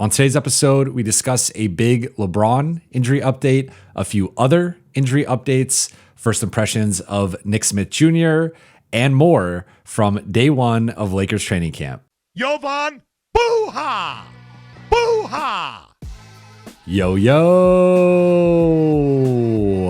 On today's episode, we discuss a big LeBron injury update, a few other injury updates, first impressions of Nick Smith Jr., and more from day one of Lakers training camp. Jovan Buha! Buha! Yo,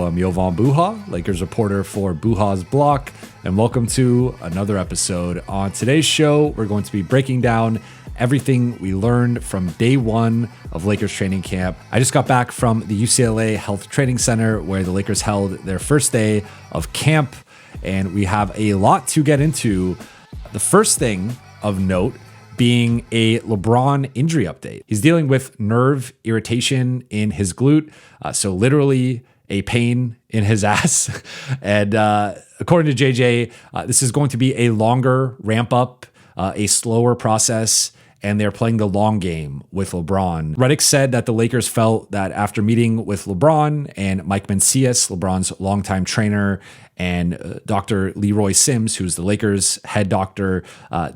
I'm Jovan Buha, Lakers reporter for Buha's Block, and welcome to another episode. On today's show, we're going to be breaking down everything we learned from day one of Lakers training camp. I just got back from the UCLA Health Training Center where the Lakers held their first day of camp, and we have a lot to get into. The first thing of note being a LeBron injury update. He's dealing with nerve irritation in his glute, so literally a pain in his ass. And according to JJ, this is going to be a longer ramp up, a slower process, and they're playing the long game with LeBron. Redick said that the Lakers felt that after meeting with LeBron and Mike Mancias, LeBron's longtime trainer, and Dr. Leroy Sims, who's the Lakers head doctor,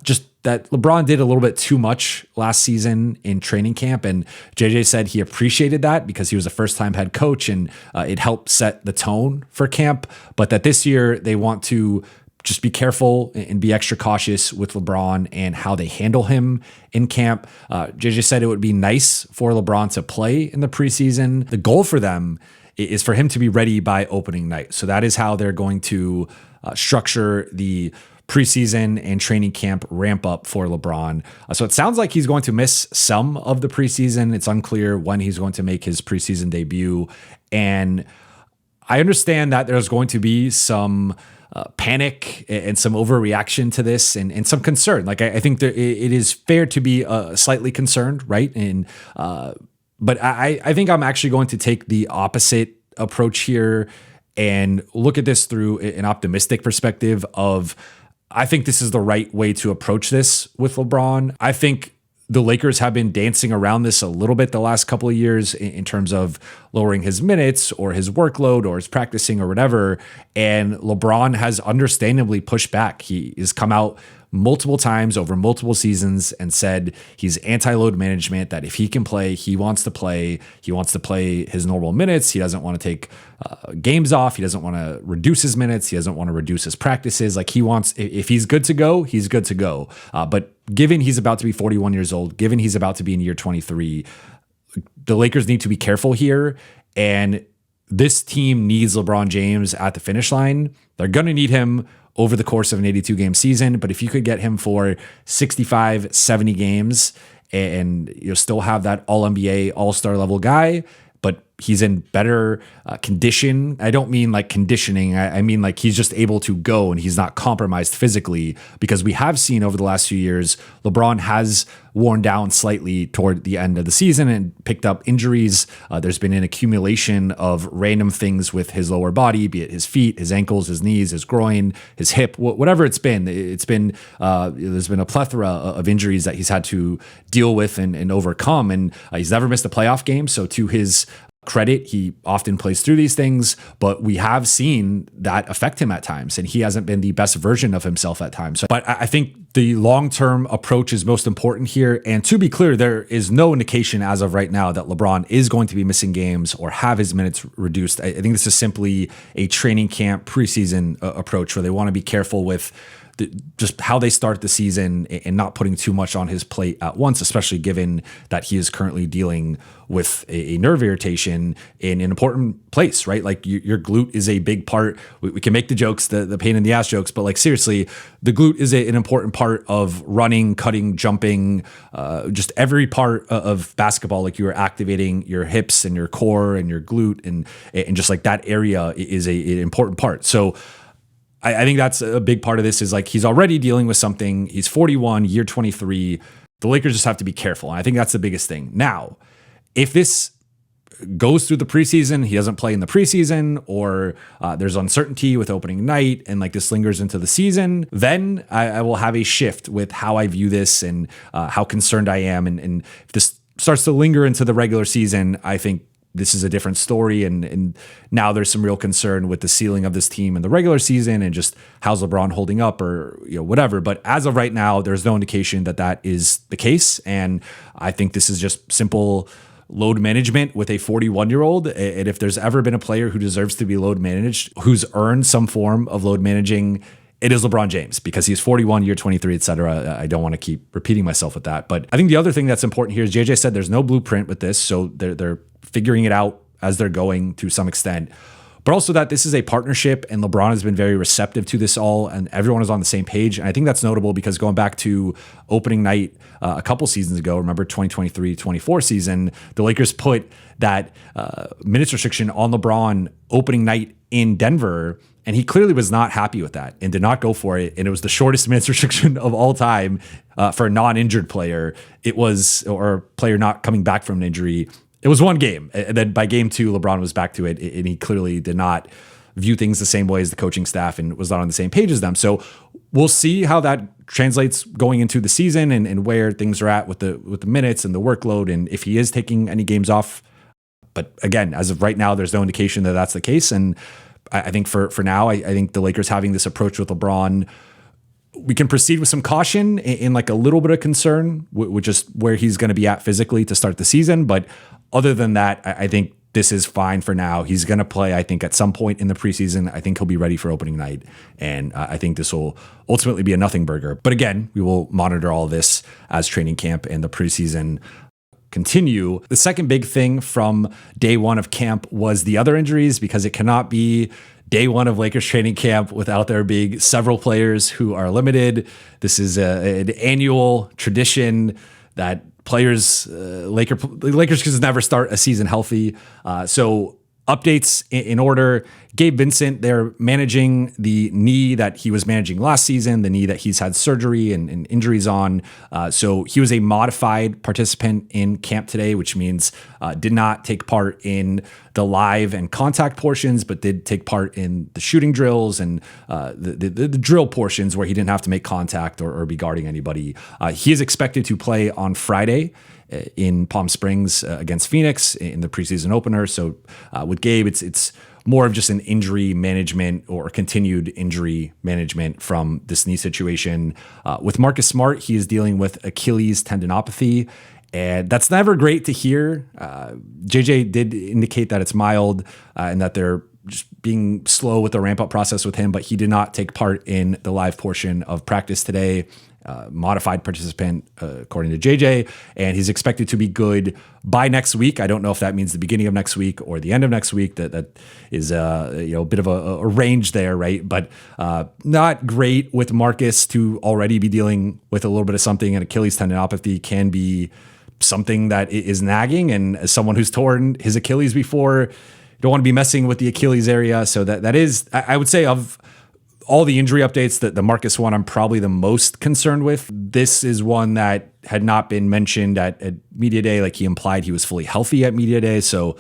just that LeBron did a little bit too much last season in training camp. And JJ said he appreciated that because he was a first-time head coach and it helped set the tone for camp. But that this year they want to just be careful and be extra cautious with LeBron and how they handle him in camp. JJ said it would be nice for LeBron to play in the preseason. The goal for them is for him to be ready by opening night. So that is how they're going to structure the preseason and training camp ramp up for LeBron. So it sounds like he's going to miss some of the preseason. It's unclear when he's going to make his preseason debut. And I understand that there's going to be some panic and some overreaction to this and some concern. Like I think that it is fair to be slightly concerned, right? And but I think I'm actually going to take the opposite approach here and look at this through an optimistic perspective of I think this is the right way to approach this with LeBron. I think the Lakers have been dancing around this a little bit the last couple of years in terms of lowering his minutes or his workload or his practicing or whatever. And LeBron has understandably pushed back. He has come out multiple times over multiple seasons and said he's anti-load management, that if he can play, he wants to play. He wants to play his normal minutes. He doesn't want to take games off. He doesn't want to reduce his minutes. He doesn't want to reduce his practices. Like he wants, if he's good to go, he's good to go. But given he's about to be 41 years old, given he's about to be in year 23, the Lakers need to be careful here. And this team needs LeBron James at the finish line. They're going to need him over the course of an 82-game season. But if you could get him for 65, 70 games and you'll still have that all-NBA, all-star level guy, but he's in better condition. I don't mean like conditioning. I mean like he's just able to go and he's not compromised physically, because we have seen over the last few years, LeBron has worn down slightly toward the end of the season and picked up injuries. There's been an accumulation of random things with his lower body, be it his feet, his ankles, his knees, his groin, his hip, whatever it's been. There's been a plethora of injuries that he's had to deal with and overcome. And he's never missed a playoff game. So to his credit, he often plays through these things, but we have seen that affect him at times, and he hasn't been the best version of himself at times. But I think the long-term approach is most important here. And to be clear, there is no indication as of right now that LeBron is going to be missing games or have his minutes reduced. I think this is simply a training camp preseason approach where they want to be careful with just how they start the season and not putting too much on his plate at once, especially given that he is currently dealing with a nerve irritation in an important place, right? Like your glute is a big part. We can make the jokes, the pain in the ass jokes, but like seriously, the glute is an important part of running, cutting, jumping, just every part of basketball. Like you are activating your hips and your core and your glute and just like that area is an important part. So I think that's a big part of this is like he's already dealing with something. He's 41, year 23. The Lakers just have to be careful. And I think that's the biggest thing. Now, if this goes through the preseason, he doesn't play in the preseason, or there's uncertainty with opening night and like this lingers into the season, then I will have a shift with how I view this and how concerned I am. And if this starts to linger into the regular season, I think this is a different story. And now there's some real concern with the ceiling of this team in the regular season and just how's LeBron holding up or, whatever. But as of right now, there's no indication that that is the case. And I think this is just simple load management with a 41-year-old. And if there's ever been a player who deserves to be load managed, who's earned some form of load managing, it is LeBron James, because he's 41, year 23, et cetera. I don't want to keep repeating myself with that. But I think the other thing that's important here is JJ said there's no blueprint with this. So they're figuring it out as they're going to some extent. But also that this is a partnership, and LeBron has been very receptive to this all, and everyone is on the same page. And I think that's notable because going back to opening night a couple seasons ago, remember 2023-24 season, the Lakers put that minutes restriction on LeBron opening night in Denver, and he clearly was not happy with that and did not go for it. And it was the shortest minutes restriction of all time for a non-injured player. It was, or a player not coming back from an injury. It was one game. And then by game 2, LeBron was back to it. And he clearly did not view things the same way as the coaching staff and was not on the same page as them. So we'll see how that translates going into the season and where things are at with the minutes and the workload, and if he is taking any games off. But again, as of right now, there's no indication that that's the case. And I think for now, I think the Lakers having this approach with LeBron, we can proceed with some caution in like a little bit of concern, which is where he's going to be at physically to start the season. But other than that, I think this is fine for now. He's going to play, I think, at some point in the preseason. I think he'll be ready for opening night. And I think this will ultimately be a nothing burger. But again, we will monitor all this as training camp and the preseason continue. The second big thing from day one of camp was the other injuries, because it cannot be day one of Lakers training camp without there being several players who are limited. This is an annual tradition that players, Lakers can never start a season healthy. So updates in order. Gabe Vincent, they're managing the knee that he was managing last season, the knee that he's had surgery and injuries on. So he was a modified participant in camp today, which means did not take part in the live and contact portions, but did take part in the shooting drills and the drill portions where he didn't have to make contact or be guarding anybody. He is expected to play on Friday in Palm Springs against Phoenix in the preseason opener. So with Gabe, it's more of just an injury management or continued injury management from this knee situation. With Marcus Smart, he is dealing with Achilles tendinopathy, and that's never great to hear. JJ did indicate that it's mild and that they're just being slow with the ramp up process with him, but he did not take part in the live portion of practice today. Modified participant, according to JJ, and he's expected to be good by next week. I don't know if that means the beginning of next week or the end of next week. That is a bit of a range there, right? But not great with Marcus to already be dealing with a little bit of something, and Achilles tendinopathy can be something that is nagging. And as someone who's torn his Achilles before, you don't want to be messing with the Achilles area. So that is, I would say, of all the injury updates, that the Marcus one I'm probably the most concerned with. This is one that had not been mentioned at Media Day. Like, he implied he was fully healthy at Media Day. So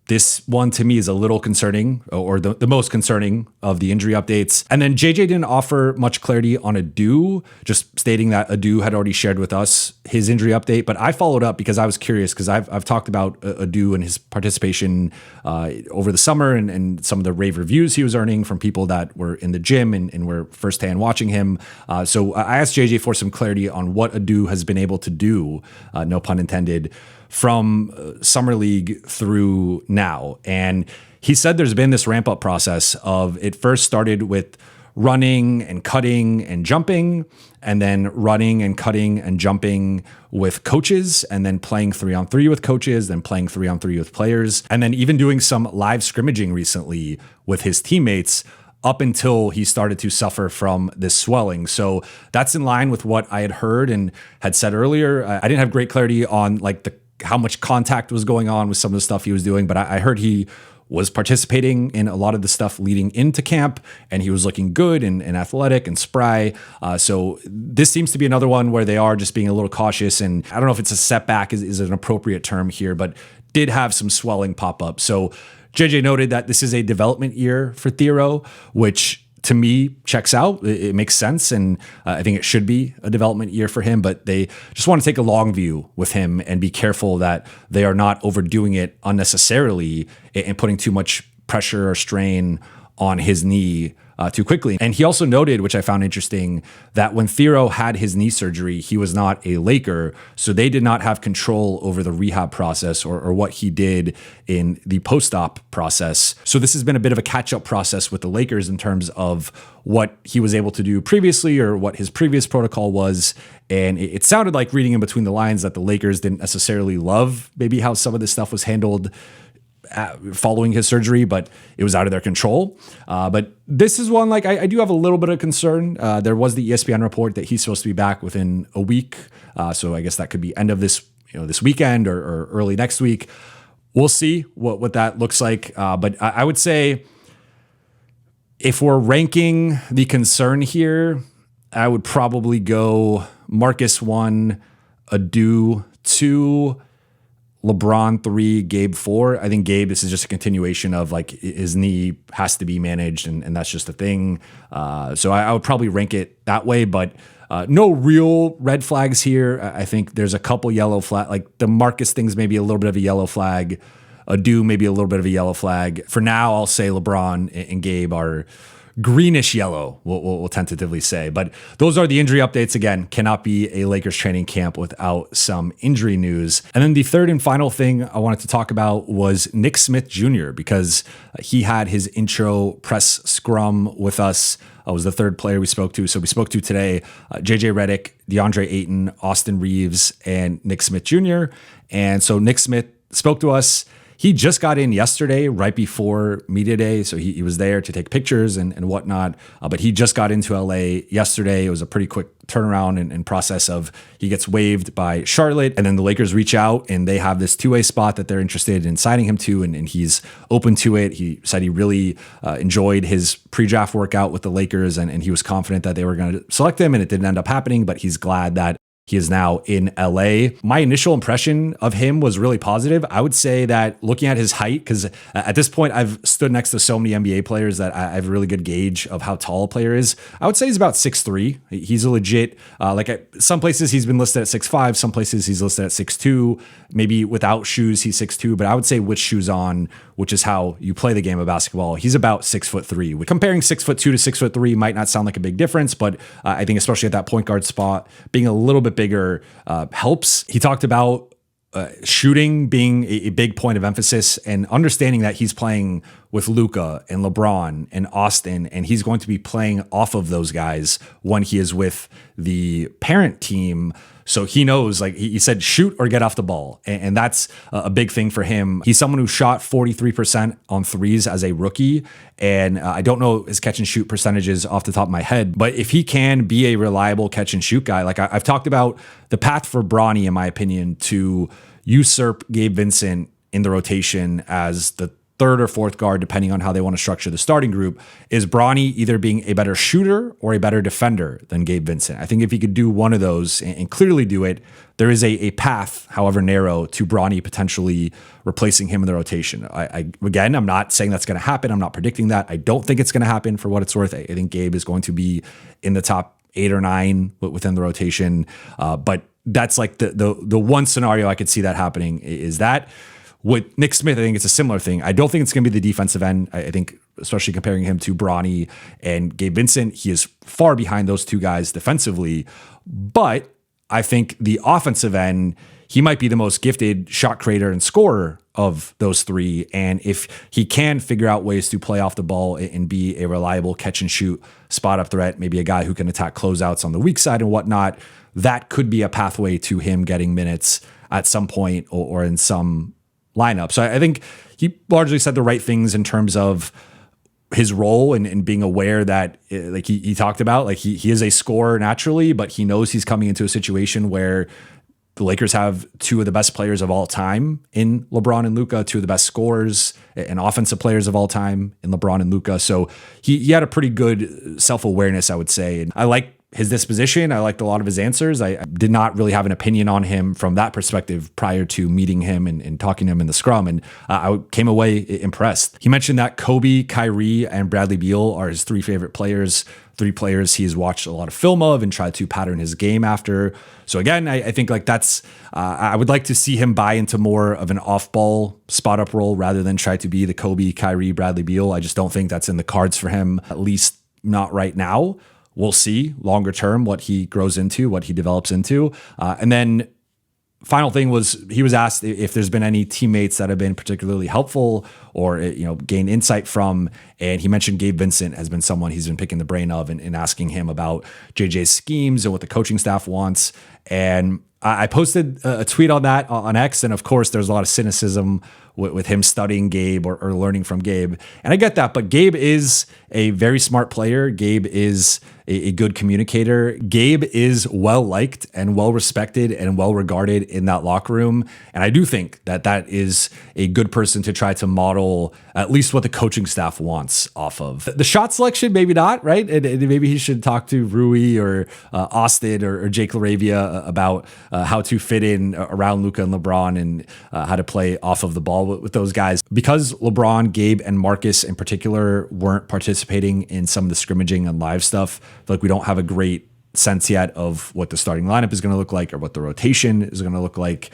this one to me is a little concerning, or the most concerning of the injury updates. And then JJ didn't offer much clarity on Adou, just stating that Adou had already shared with us his injury update. But I followed up because I was curious, because I've talked about Adou and his participation over the summer and some of the rave reviews he was earning from people that were in the gym and were firsthand watching him. So I asked JJ for some clarity on what Adou has been able to do, no pun intended, from Summer League through now. And he said there's been this ramp up process of, it first started with running and cutting and jumping, and then running and cutting and jumping with coaches, and then playing 3-on-3 with coaches, then playing 3-on-3 with players, and then even doing some live scrimmaging recently with his teammates, up until he started to suffer from this swelling. So that's in line with what I had heard and had said earlier. I didn't have great clarity on like how much contact was going on with some of the stuff he was doing, but I heard he was participating in a lot of the stuff leading into camp, and he was looking good and athletic and spry. So this seems to be another one where they are just being a little cautious, and I don't know if it's a setback is an appropriate term here, but did have some swelling pop up. So JJ noted that this is a development year for Thiero, which to me, checks out. It makes sense. And I think it should be a development year for him, but they just want to take a long view with him and be careful that they are not overdoing it unnecessarily and putting too much pressure or strain on his knee too quickly. And he also noted, which I found interesting, that when Thiero had his knee surgery, he was not a Laker. So they did not have control over the rehab process or what he did in the post-op process. So this has been a bit of a catch-up process with the Lakers in terms of what he was able to do previously or what his previous protocol was. And it sounded like, reading in between the lines, that the Lakers didn't necessarily love maybe how some of this stuff was handled following his surgery, but it was out of their control. But this is one, like, I do have a little bit of concern. There was the ESPN report that he's supposed to be back within a week. So I guess that could be end of this weekend or early next week. We'll see what that looks like. But I would say, if we're ranking the concern here, I would probably go Marcus 1, Adou 2, LeBron 3, Gabe 4. I think Gabe, this is just a continuation of, like, his knee has to be managed, and that's just a thing. So I would probably rank it that way, but no real red flags here. I think there's a couple yellow flag, like the Marcus thing's maybe a little bit of a yellow flag. Adou maybe a little bit of a yellow flag. For now, I'll say LeBron and Gabe are greenish yellow, we'll tentatively say. But those are the injury updates. Again, cannot be a Lakers training camp without some injury news. And then the third and final thing I wanted to talk about was Nick Smith Jr., because he had his intro press scrum with us. I was the third player we spoke to. So we spoke to today JJ Redick, DeAndre Ayton, Austin Reeves, and Nick Smith Jr. And so Nick Smith spoke to us. He just got in yesterday, right before media day. So he was there to take pictures and whatnot. But he just got into LA yesterday. It was a pretty quick turnaround and process of, he gets waived by Charlotte, and then the Lakers reach out and they have this two-way spot that they're interested in signing him to. And he's open to it. He said he really enjoyed his pre-draft workout with the Lakers, and he was confident that they were going to select him, and it didn't end up happening, but he's glad that he is now in LA. My initial impression of him was really positive. I would say that, looking at his height, because at this point I've stood next to so many NBA players that I have a really good gauge of how tall a player is. I would say he's about 6'3". He's a legit, some places he's been listed at 6'5", some places he's listed at 6'2". Maybe without shoes he's 6'2", but I would say with shoes on, which is how you play the game of basketball, he's about 6'3". Comparing 6'2" to 6'3" might not sound like a big difference, but I think especially at that point guard spot, being a little bit bigger helps. He talked about shooting being a big point of emphasis, and understanding that he's playing with Luka and LeBron and Austin, and he's going to be playing off of those guys when he is with the parent team. So he knows, like he said, shoot or get off the ball. And that's a big thing for him. He's someone who shot 43% on threes as a rookie. And I don't know his catch and shoot percentages off the top of my head, but if he can be a reliable catch and shoot guy, like I've talked about, the path for Bronny, in my opinion, to usurp Gabe Vincent in the rotation as the third or fourth guard, depending on how they want to structure the starting group, is Bronny either being a better shooter or a better defender than Gabe Vincent. I think if he could do one of those and clearly do it, there is a path, however narrow, to Bronny potentially replacing him in the rotation. Again, I'm not saying that's going to happen. I'm not predicting that. I don't think it's going to happen, for what it's worth. I think Gabe is going to be in the top 8 or 9 within the rotation. But that's like the one scenario I could see that happening, is that. With Nick Smith, I think it's a similar thing. I don't think it's going to be the defensive end. I think, especially comparing him to Bronny and Gabe Vincent, he is far behind those two guys defensively. But I think the offensive end, he might be the most gifted shot creator and scorer of those three. And if he can figure out ways to play off the ball and be a reliable catch and shoot spot up threat, maybe a guy who can attack closeouts on the weak side and whatnot, that could be a pathway to him getting minutes at some point or in some lineup. So I think he largely said the right things in terms of his role and being aware that, like he talked about, like he is a scorer naturally, but he knows he's coming into a situation where the Lakers have two of the best players of all time in LeBron and Luka, two of the best scorers and offensive players of all time in LeBron and Luka. So he had a pretty good self-awareness, I would say. And I like his disposition. I liked a lot of his answers. I did not really have an opinion on him from that perspective prior to meeting him and talking to him in the scrum. And I came away impressed. He mentioned that Kobe, Kyrie, and Bradley Beal are his 3 favorite players. 3 players he's watched a lot of film of and tried to pattern his game after. So again, I think like that's, I would like to see him buy into more of an off-ball spot-up role rather than try to be the Kobe, Kyrie, Bradley Beal. I just don't think that's in the cards for him, at least not right now. We'll see longer term what he grows into, what he develops into. And then final thing was, he was asked if there's been any teammates that have been particularly helpful or, gained insight from. And he mentioned Gabe Vincent has been someone he's been picking the brain of and asking him about JJ's schemes and what the coaching staff wants. And I posted a tweet on that on X. And of course, there's a lot of cynicism with him studying Gabe or learning from Gabe. And I get that, but Gabe is a very smart player. Gabe is a good communicator. Gabe is well liked and well respected and well regarded in that locker room. And I do think that that is a good person to try to model at least what the coaching staff wants off of. The shot selection, maybe not, right? And maybe he should talk to Rui or Austin or Jake LaRavia about how to fit in around Luka and LeBron and how to play off of the ball with those guys. Because LeBron, Gabe, and Marcus in particular weren't participating in some of the scrimmaging and live stuff, I feel like we don't have a great sense yet of what the starting lineup is going to look like or what the rotation is going to look like.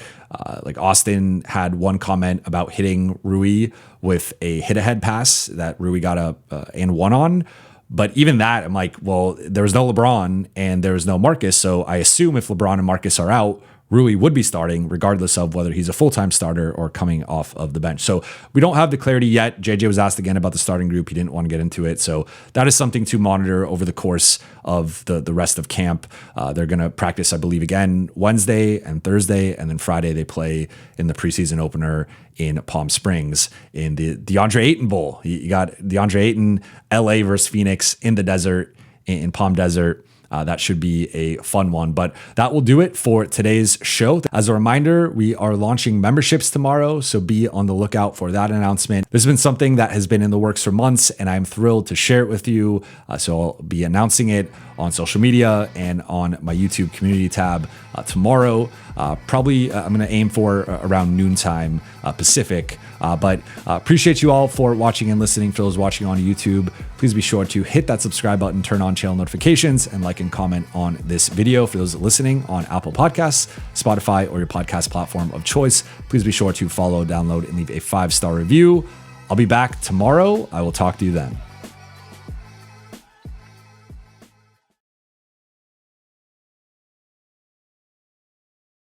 Like Austin had one comment about hitting Rui with a hit-ahead pass that Rui got a and one on. But even that, I'm like, well, there was no LeBron and there was no Marcus. So I assume if LeBron and Marcus are out, Rui would be starting regardless of whether he's a full-time starter or coming off of the bench. So we don't have the clarity yet. JJ was asked again about the starting group. He didn't want to get into it. So that is something to monitor over the course of the rest of camp. They're going to practice, I believe, again Wednesday and Thursday, and then Friday they play in the preseason opener in Palm Springs in the DeAndre Ayton Bowl. You got DeAndre Ayton, LA versus Phoenix in the desert, in Palm Desert. That should be a fun one, but that will do it for today's show. As a reminder, we are launching memberships tomorrow, so be on the lookout for that announcement. This has been something that has been in the works for months, and I'm thrilled to share it with you. So I'll be announcing it on social media and on my YouTube community tab tomorrow. Probably I'm going to aim for around noontime Pacific. But appreciate you all for watching and listening. For those watching on YouTube, please be sure to hit that subscribe button, turn on channel notifications, and like and comment on this video. For those listening on Apple Podcasts, Spotify, or your podcast platform of choice, please be sure to follow, download, and leave a 5-star review. I'll be back tomorrow. I will talk to you then.